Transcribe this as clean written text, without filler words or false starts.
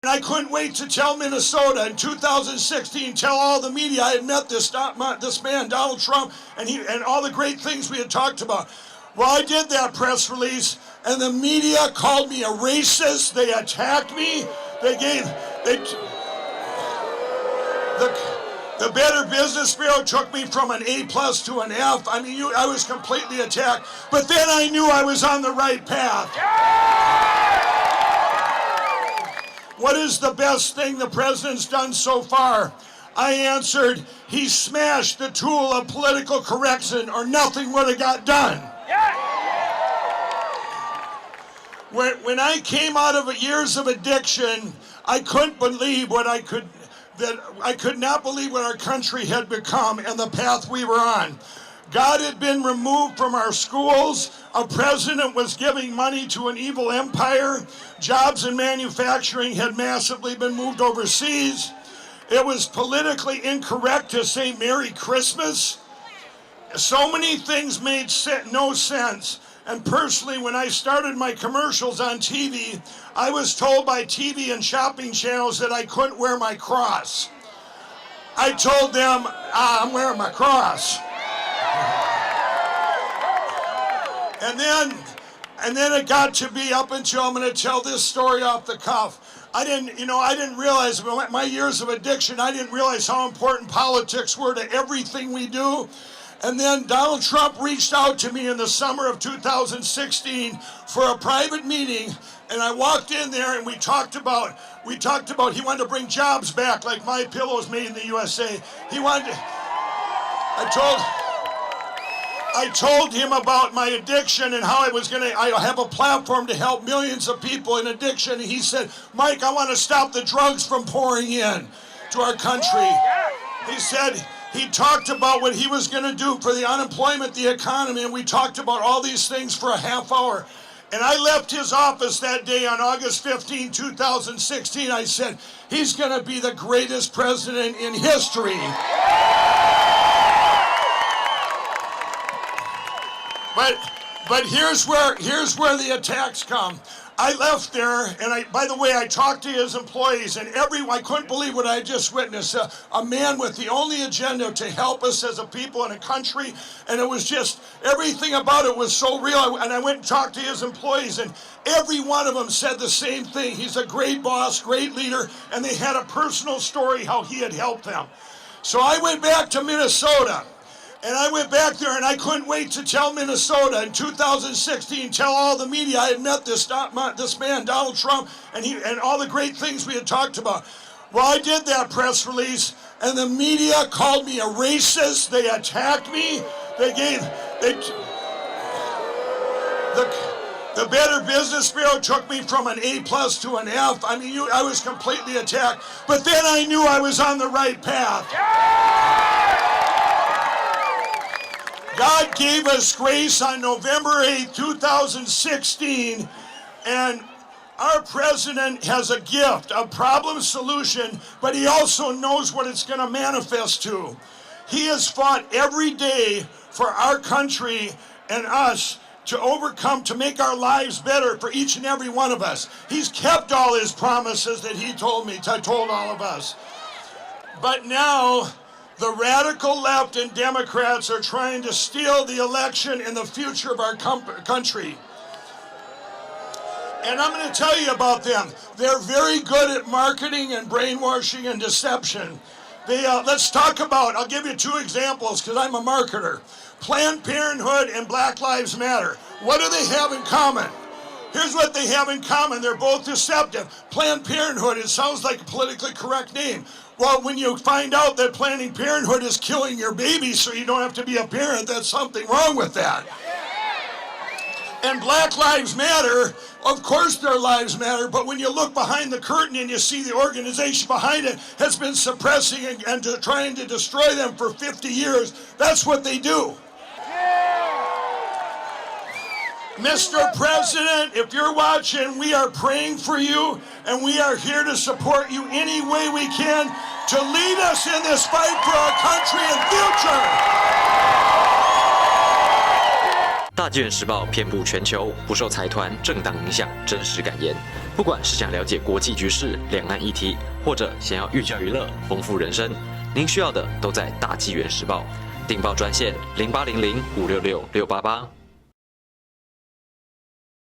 And I couldn't wait to tell Minnesota in 2016, tell all the media I had met this man, Donald Trump, and all the great things we had talked about. Well, I did that press release, and the media called me a racist. They attacked me. The Better Business Bureau took me from an A+ to an F. I mean, I was completely attacked. But then I knew I was on the right path. What is the best thing the president's done so far? I answered, he smashed the tool of political correction or nothing would have got done. When I came out of years of addiction, I couldn't believe I could not believe what our country had become and the path we were on. God had been removed from our schools. A president was giving money to an evil empire. Jobs in manufacturing had massively been moved overseas. It was politically incorrect to say Merry Christmas. So many things made no sense. And personally, when I started my commercials on TV, I was told by TV and shopping channels that I couldn't wear my cross. I told them, I'm wearing my cross. And then it got to be up until I'm going to tell this story off the cuff. I didn't realize my years of addiction. I didn't realize how important politics were to everything we do. And then Donald Trump reached out to me in the summer of 2016 for a private meeting, and I walked in there and we talked about he wanted to bring jobs back like My Pillow's made in the USA. I told him about my addiction and how I have a platform to help millions of people in addiction. And he said, Mike, I want to stop the drugs from pouring in to our country. He said, he talked about what he was going to do for the unemployment, the economy, and we talked about all these things for a half hour. And I left his office that day on August 15, 2016. I said, he's going to be the greatest president in history. But here's where the attacks come. I left there, and by the way, I talked to his employees, and I couldn't believe what I just witnessed. A man with the only agenda to help us as a people and a country, and it was just, everything about it was so real. And I went and talked to his employees, and every one of them said the same thing. He's a great boss, great leader, and they had a personal story how he had helped them. So I went back to Minnesota. And I went back there, and I couldn't wait to tell Minnesota in 2016, tell all the media I had met this man, Donald Trump, and all the great things we had talked about. Well, I did that press release, and the media called me a racist. They attacked me. The Better Business Bureau took me from an A+ to an F. I mean, I was completely attacked. But then I knew I was on the right path. God gave us grace on November 8, 2016, and our president has a gift, a problem solution, but he also knows what it's going to manifest to. He has fought every day for our country and us to overcome, to make our lives better for each and every one of us. He's kept all his promises that he told all of us. But now, the radical left and Democrats are trying to steal the election and the future of our country. And I'm going to tell you about them. They're very good at marketing and brainwashing and deception. Let's talk about, I'll give you two examples because I'm a marketer. Planned Parenthood and Black Lives Matter. What do they have in common? Here's what they have in common. They're both deceptive. Planned Parenthood, it sounds like a politically correct name. Well, when you find out that Planned Parenthood is killing your baby so you don't have to be a parent, that's something wrong with that. And Black Lives Matter, of course their lives matter, but when you look behind the curtain and you see the organization behind it has been suppressing and trying to destroy them for 50 years, that's what they do. Mr. President, if you're watching, we are praying for you, and we are here to support you any way we can to lead us in this fight for our country and future. 大纪元时报遍布全球，不受财团、政党影响，真实敢言。不管是想了解国际局势、两岸议题，或者想要寓教于乐、丰富人生，您需要的都在大纪元时报。订报专线0800566688。